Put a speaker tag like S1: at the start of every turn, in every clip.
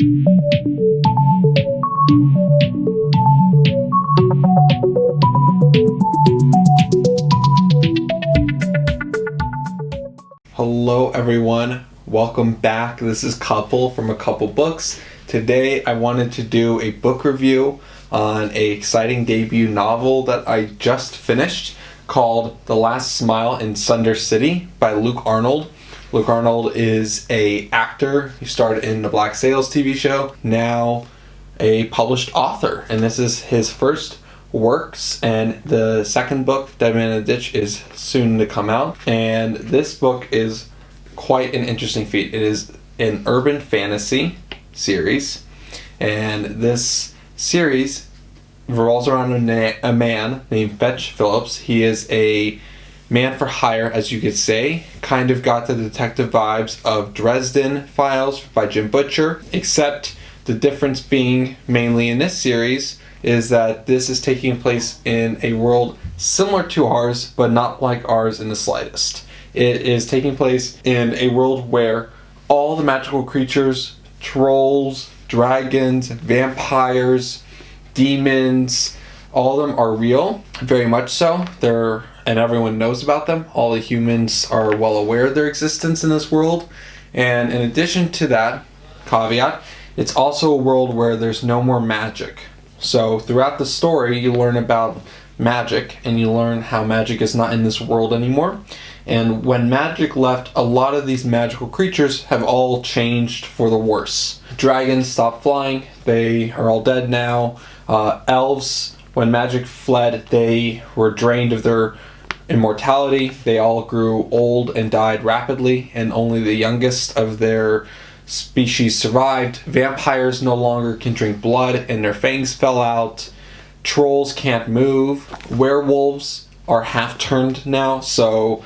S1: Hello everyone, welcome back. This is Couple from A Couple Books. Today I wanted to do a book review on an exciting debut novel that I just finished called The Last Smile in Sunder City by Luke Arnold. Luke Arnold is an actor. He starred in the Black Sails TV show, now a published author, and this is his first works, and the second book, Dead Man in the Ditch, is soon to come out. And this book is quite an interesting feat. It is an urban fantasy series, and this series revolves around a man named Fetch Phillips. He is a man for hire, as you could say. Kind of got the detective vibes of Dresden Files by Jim Butcher, except the difference being mainly in this series is that this is taking place in a world similar to ours, but not like ours in the slightest. It is taking place in a world where all the magical creatures, trolls, dragons, vampires, demons, all of them are real, very much so. And everyone knows about them. All the humans are well aware of their existence in this world. And in addition to that caveat, it's also a world where there's no more magic. So throughout the story, you learn about magic, and you learn how magic is not in this world anymore. And when magic left, a lot of these magical creatures have all changed for the worse. Dragons stopped flying. They are all dead now. Elves, when magic fled, they were drained of their immortality. They all grew old and died rapidly, and only the youngest of their species survived. Vampires no longer can drink blood and their fangs fell out. Trolls can't move. Werewolves are half turned now, so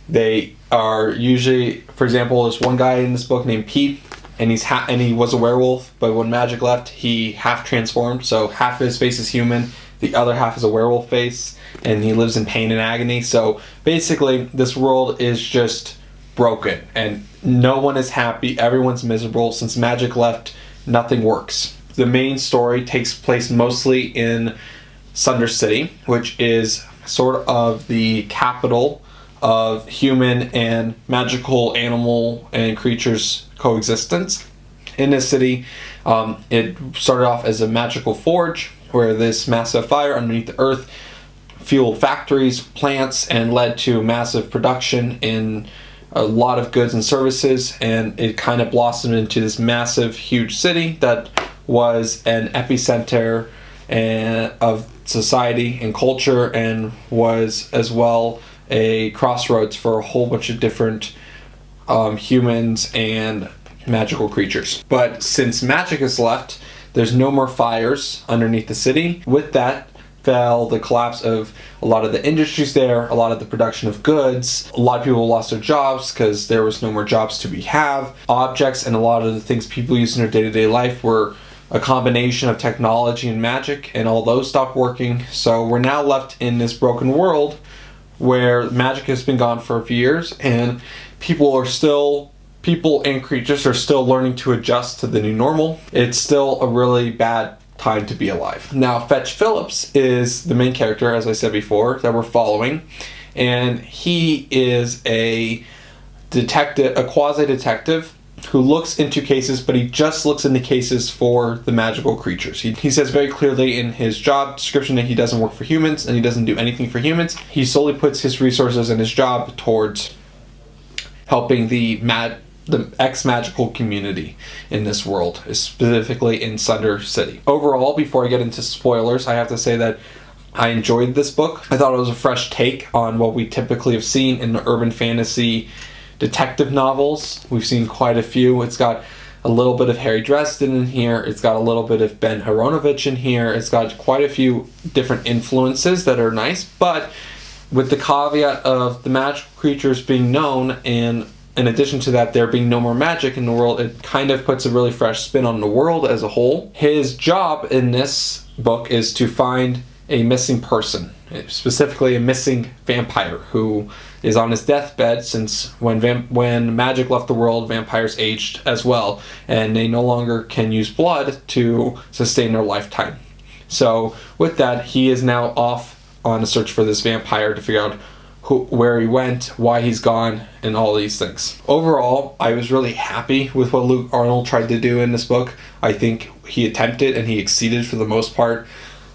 S1: they are usually, for example, there's one guy in this book named Pete, and he was a werewolf, but when magic left, he half transformed, so half of his face is human, the other half is a werewolf face, and he lives in pain and agony. So basically, this world is just broken, and no one is happy, everyone's miserable. Since magic left, nothing works. The main story takes place mostly in Sunder City, which is sort of the capital of human and magical animal and creatures coexistence. In this city, it started off as a magical forge where this massive fire underneath the earth fueled factories, plants, and led to massive production in a lot of goods and services, and it kind of blossomed into this massive, huge city that was an epicenter of society and culture, and was as well a crossroads for a whole bunch of different humans and magical creatures. But since magic has left, there's no more fires underneath the city. With that fell the collapse of a lot of the industries there, a lot of the production of goods. A lot of people lost their jobs because there was no more jobs to have. Objects and a lot of the things people use in their day-to-day life were a combination of technology and magic, and all those stopped working. So we're now left in this broken world where magic has been gone for a few years, and people and creatures are still learning to adjust to the new normal. It's still a really bad time to be alive. Now, Fetch Phillips is the main character, as I said before, that we're following, and he is a detective, a quasi-detective who looks into cases, but he just looks into cases for the magical creatures. He says very clearly in his job description that he doesn't work for humans and he doesn't do anything for humans. He solely puts his resources and his job towards helping the ex-magical community in this world, specifically in Sunder City. Overall, before I get into spoilers, I have to say that I enjoyed this book. I thought it was a fresh take on what we typically have seen in the urban fantasy detective novels. We've seen quite a few. It's got a little bit of Harry Dresden in here. It's got a little bit of Ben Aronovich in here. It's got quite a few different influences that are nice, but with the caveat of the magical creatures being known, and in addition to that, there being no more magic in the world, it kind of puts a really fresh spin on the world as a whole. His job in this book is to find a missing person, specifically a missing vampire who is on his deathbed, since when magic left the world, vampires aged as well, and they no longer can use blood to sustain their lifetime. So with that, he is now off on a search for this vampire to figure out where he went, why he's gone, and all these things. Overall, I was really happy with what Luke Arnold tried to do in this book. I think he attempted and he exceeded for the most part.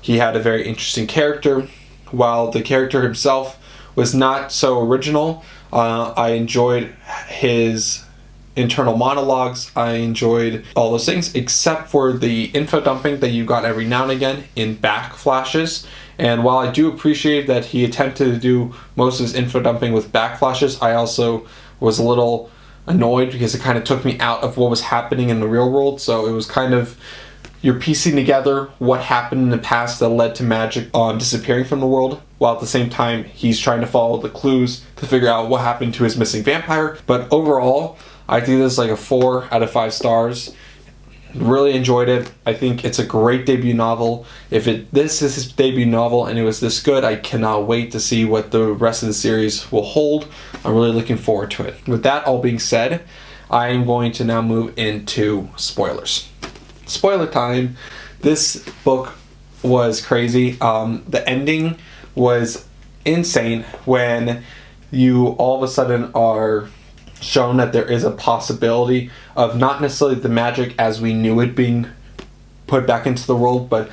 S1: He had a very interesting character. While the character himself was not so original, I enjoyed his internal monologues. I enjoyed all those things, except for the info dumping that you got every now and again in back flashes. And while I do appreciate that he attempted to do most of his info dumping with back flashes, I also was a little annoyed because it kind of took me out of what was happening in the real world. So it was kind of, you're piecing together what happened in the past that led to magic disappearing from the world, while at the same time he's trying to follow the clues to figure out what happened to his missing vampire. But overall, I think this is like a 4 out of 5 stars. Really enjoyed it. I think it's a great debut novel. If this is his debut novel and it was this good, I cannot wait to see what the rest of the series will hold. I'm really looking forward to it. With that all being said, I am going to now move into spoilers. Spoiler time. This book was crazy. The ending was insane when you all of a sudden are shown that there is a possibility of not necessarily the magic as we knew it being put back into the world, but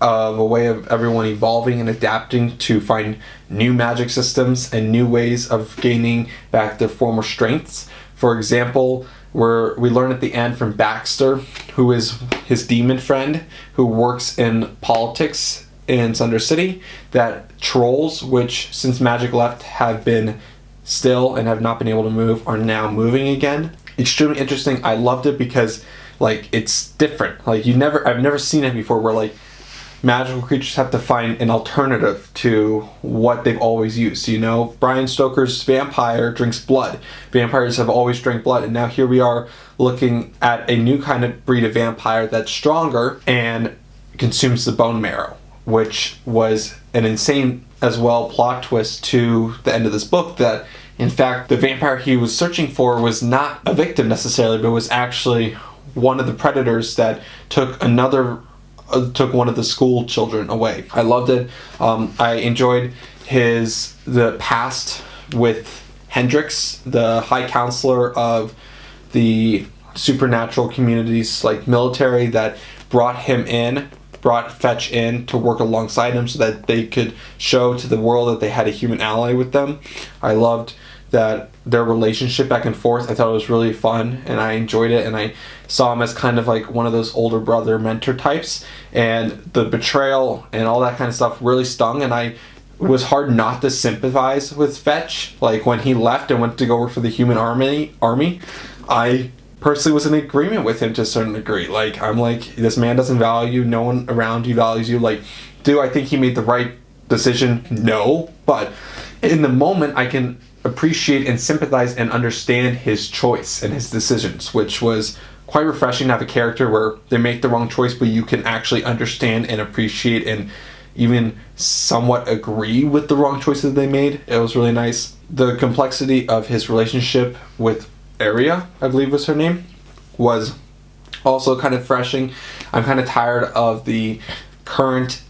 S1: of a way of everyone evolving and adapting to find new magic systems and new ways of gaining back their former strengths. For example, we learn at the end from Baxter, who is his demon friend, who works in politics in Sunder City, that trolls, which since magic left have been still and have not been able to move, are now moving again. Extremely interesting. I loved it because like it's different. Like I've never seen it before where like magical creatures have to find an alternative to what they've always used. You know, Bram Stoker's vampire drinks blood. Vampires have always drank blood, and now here we are looking at a new kind of breed of vampire that's stronger and consumes the bone marrow, which was an insane as well plot twist to the end of this book, that in fact the vampire he was searching for was not a victim necessarily, but was actually one of the predators that took one of the school children away. I loved it. I enjoyed the past with Hendrix, the high counselor of the supernatural communities, like military, that brought Fetch in to work alongside him so that they could show to the world that they had a human ally with them. I loved that their relationship back and forth. I thought it was really fun and I enjoyed it, and I saw him as kind of like one of those older brother mentor types, and the betrayal and all that kind of stuff really stung, and it was hard not to sympathize with Fetch. Like when he left and went to go work for the human army, I personally was in agreement with him to a certain degree. Like, I'm like, this man doesn't value you, no one around you values you. Like, do I think he made the right decision? No. But in the moment, I can appreciate and sympathize and understand his choice and his decisions, which was quite refreshing to have a character where they make the wrong choice, but you can actually understand and appreciate and even somewhat agree with the wrong choices they made. It was really nice. The complexity of his relationship with Aria, I believe was her name, was also kind of refreshing. I'm kind of tired of the current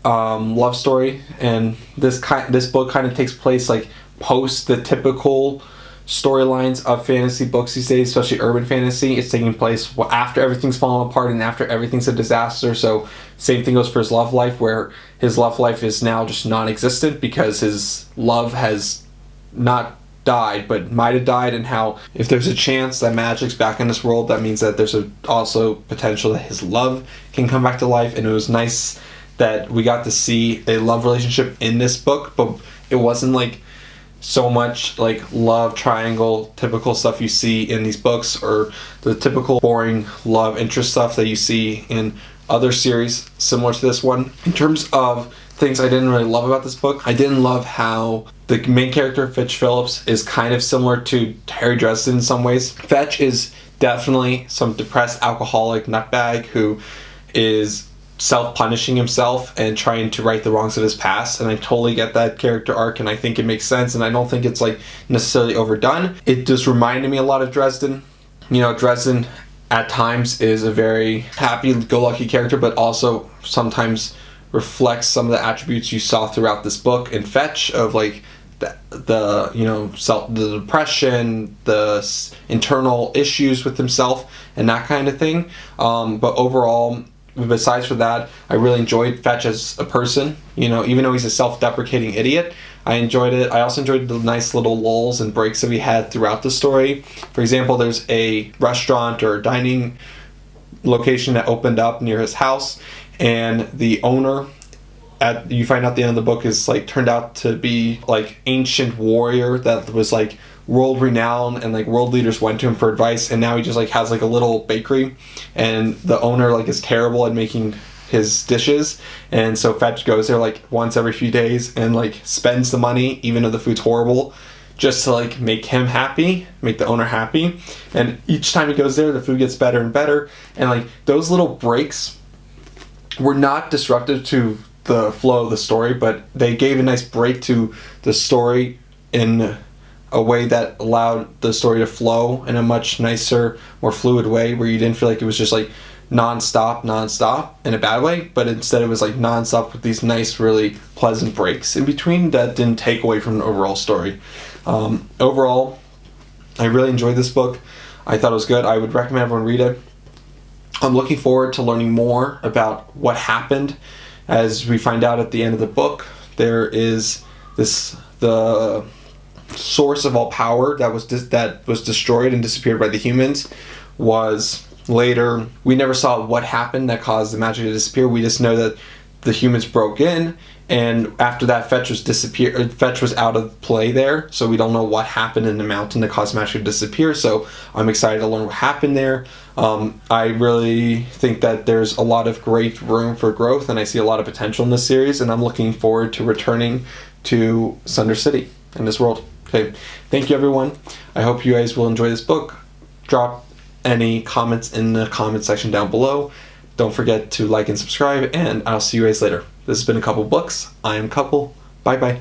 S1: love story, and this book kind of takes place like post the typical storylines of fantasy books these days, especially urban fantasy. It's taking place after everything's fallen apart and after everything's a disaster. So same thing goes for his love life, where his love life is now just non-existent because his love has not died but might have died, and how if there's a chance that magic's back in this world, that means that there's also potential that his love can come back to life. And it was nice that we got to see a love relationship in this book, but it wasn't like so much like love triangle typical stuff you see in these books, or the typical boring love interest stuff that you see in other series similar to this one. In terms of things I didn't really love about this book, I didn't love how the main character, Fetch Phillips, is kind of similar to Harry Dresden in some ways. Fetch is definitely some depressed alcoholic nutbag who is self-punishing himself and trying to right the wrongs of his past, and I totally get that character arc, and I think it makes sense, and I don't think it's like necessarily overdone. It just reminded me a lot of Dresden. You know, Dresden at times is a very happy-go-lucky character, but also sometimes reflects some of the attributes you saw throughout this book in Fetch, of like the you know, the depression, the internal issues with himself, and that kind of thing. But overall, besides for that, I really enjoyed Fetch as a person. You know, even though he's a self-deprecating idiot, I enjoyed it. I also enjoyed the nice little lulls and breaks that we had throughout the story. For example, there's a restaurant or dining location that opened up near his house, and the owner, you find out at the end of the book, is like turned out to be like ancient warrior that was like world renowned, and like world leaders went to him for advice, and now he just like has like a little bakery, and the owner like is terrible at making his dishes, and so Fetch goes there like once every few days and like spends the money even though the food's horrible, just to like make him happy, make the owner happy. And each time he goes there, the food gets better and better, and like those little breaks were not disruptive to the flow of the story, but they gave a nice break to the story in a way that allowed the story to flow in a much nicer, more fluid way, where you didn't feel like it was just like non-stop in a bad way, but instead it was like non-stop with these nice, really pleasant breaks in between that didn't take away from the overall story. Overall, I really enjoyed this book. I thought it was good. I would recommend everyone read it. I'm looking forward to learning more about what happened. As we find out at the end of the book, there is the source of all power that was destroyed and disappeared by the humans was later. We never saw what happened that caused the magic to disappear. We just know that the humans broke in, and after that, Fetch was out of play there, so we don't know what happened in the mountain that caused magic to disappear. So I'm excited to learn what happened there. I really think that there's a lot of great room for growth, and I see a lot of potential in this series, and I'm looking forward to returning to Sunder City in this world. Okay, thank you everyone. I hope you guys will enjoy this book. Drop any comments in the comment section down below. Don't forget to like and subscribe, and I'll see you guys later. This has been A Couple Books. I am Couple. Bye bye.